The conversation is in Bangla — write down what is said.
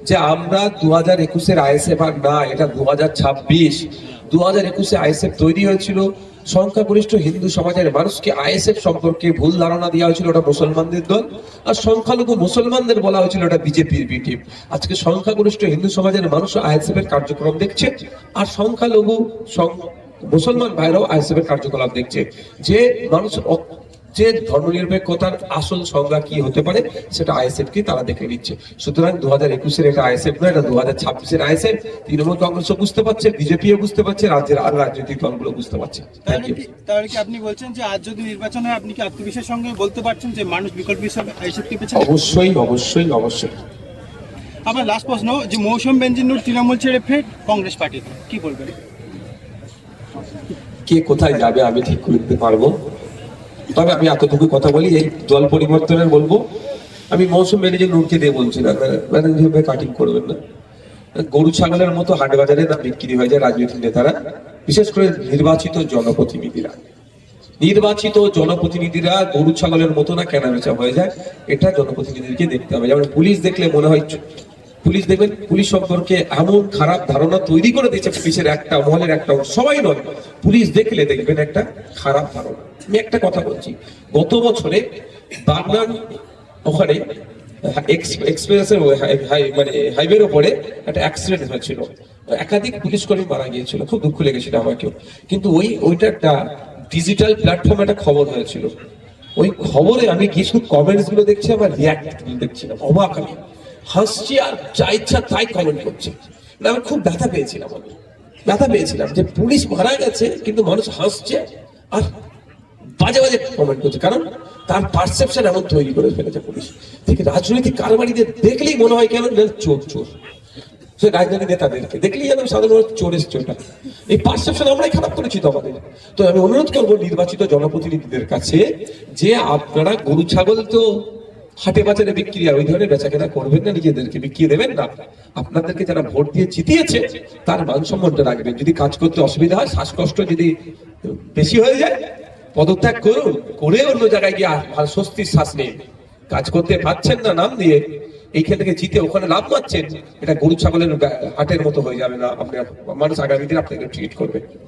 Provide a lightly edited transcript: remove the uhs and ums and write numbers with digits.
যে আমরা 2021-এর আইএসএফ আর না, এটা 2026। 2021-এ আইএসএফ তৈরি হয়েছিল সংখ্যাগরিষ্ঠ হিন্দু সমাজের মানুষকে আইএসএফ সম্পর্কে ভুল ধারণা দেওয়া হয়েছিল ওটা মুসলমানদের দল, আর সংখ্যালঘু মুসলমানদের বলা হয়েছিল ওটা বিজেপির বি টিম। আজকে সংখ্যাগরিষ্ঠ হিন্দু সমাজের মানুষ আইএসএফ এর কার্যক্রম দেখছে, আর সংখ্যালঘু মুসলমান ভাইরাও আইএসএফ এর কার্যকলাপ দেখছে। যে মানুষ যে ধর্মনিরপেক্ষতার আসল সংজ্ঞা কি হতে পারে সেটা আইএসএফ কে তারা দেখে নিচ্ছে। সুতরাং 2021-এর এটা আইএসএফ নয়, এটা 2026-এর আইএসএফ। তৃণমূল কংগ্রেসও বুঝতে পারছে, বিজেপিও বুঝতে পারছে, রাজ্যের আর রাজনৈতিক দলগুলো বুঝতে পারছে। তাহলে কি আপনি বলছেন যে আজ যদি নির্বাচন হয় আপনি কি আত্মবিশ্বাসের সঙ্গে বলতে পারছেন যে মানুষ বিকল্প হিসেবে আইএসএফ কে পেছনে? অবশ্যই অবশ্যই অবশ্যই। আমার লাস্ট প্রশ্ন, যে মৌসুম বেনজির তৃণমূল ছেড়ে ফের কংগ্রেস পার্টি, কি বলবেন? কে কোথায় যাবে আমি ঠিক করে দিতে পারবো, তবে আমি এতটুকু কথা বলি, এই দল পরিবর্তনের বলবো, আমি মৌসুম ম্যানেজার নূরকে দিয়ে বলছি না, ম্যানেজার কাটিং করবেন না। গরু ছাগলের মতো হাট বাজারে না বিক্রি হয়ে যায় রাজনৈতিক নেতারা, বিশেষ করে নির্বাচিত জনপ্রতিনিধিরা গরু ছাগলের মতো না কেনা বেচা হয়ে যায়, এটা জনপ্রতিনিধিকে দেখতে হবে। যেমন পুলিশ দেখলে মনে হয়, পুলিশ দেখবেন পুলিশ সম্পর্কে এমন খারাপ ধারণা তৈরি করে দিয়েছে পুলিশের একটা মহলের একটা, সবাই নয়, পুলিশ দেখলে দেখবেন একটা খারাপ ধারণা। আমি একটা কথা বলছি, গত বছরে বাগনান ওখানে এক্সপ্রেসের মানে হাইওয়ের ওপরে একটা অ্যাক্সিডেন্ট হয়েছিল, একাধিক পুলিশ কর্মী মারা গিয়েছিল, খুব দুঃখ লেগেছিল আমাকেও। কিন্তু ওইটা একটা ডিজিটাল প্ল্যাটফর্মে একটা খবর হয়েছিল, ওই খবরে আমি কিছু কমেন্টস গুলো দেখছি, আমার রিয়াক্ট দেখছিলাম, অবাক আমি, হাসছি আর যা ইচ্ছা তাই কমেন্ট করছে। আমি খুব ব্যথা পেয়েছিলাম যে পুলিশ মারা গেছে কিন্তু মানুষ হাসছে আর বাজে বাজে কমেন্ট করছে, কারণ তার পারসেপশন এমন তৈরি করে ফেলেছে পুলিশ। ঠিক রাজনৈতিক কারবারিদের দেখলেই মনে হয় কেন চোর চোর, সে রাজনৈতিক নেতাদেরকে দেখলেই যেন সাধারণ চোর এসছে, ওটা এই পারসেপশন আমরাই খারাপ করেছি তো আমাদের। তো আমি অনুরোধ করবো নির্বাচিত জনপ্রতিনিধিদের কাছে যে আপনারা গরু ছাগল তো হাটে বাজারে বিক্রি আর ওই ধরনের বেচাকেনা করবেন না, নিজেদেরকে বিক্রিয়ে দেবেন না। আপনাদেরকে যারা ভোট দিয়ে জিতিয়েছে তার মান সম্মানটা রাখবেন। যদি কাজ করতে অসুবিধা হয়, শ্বাসকষ্ট যদি বেশি হয়ে যায়, পদত্যাগ করুন, করে অন্য জায়গায় গিয়ে আর স্বস্তির শ্বাস নিন। কাজ করতে পারছেন না নাম দিয়ে, এইখান থেকে জিতে ওখানে লাভ পাচ্ছেন, এটা গরু ছাগলের হাটের মতো হয়ে যাবে না। আপনার মানুষ আগামী দিন আপনাকে ট্রিট করবে।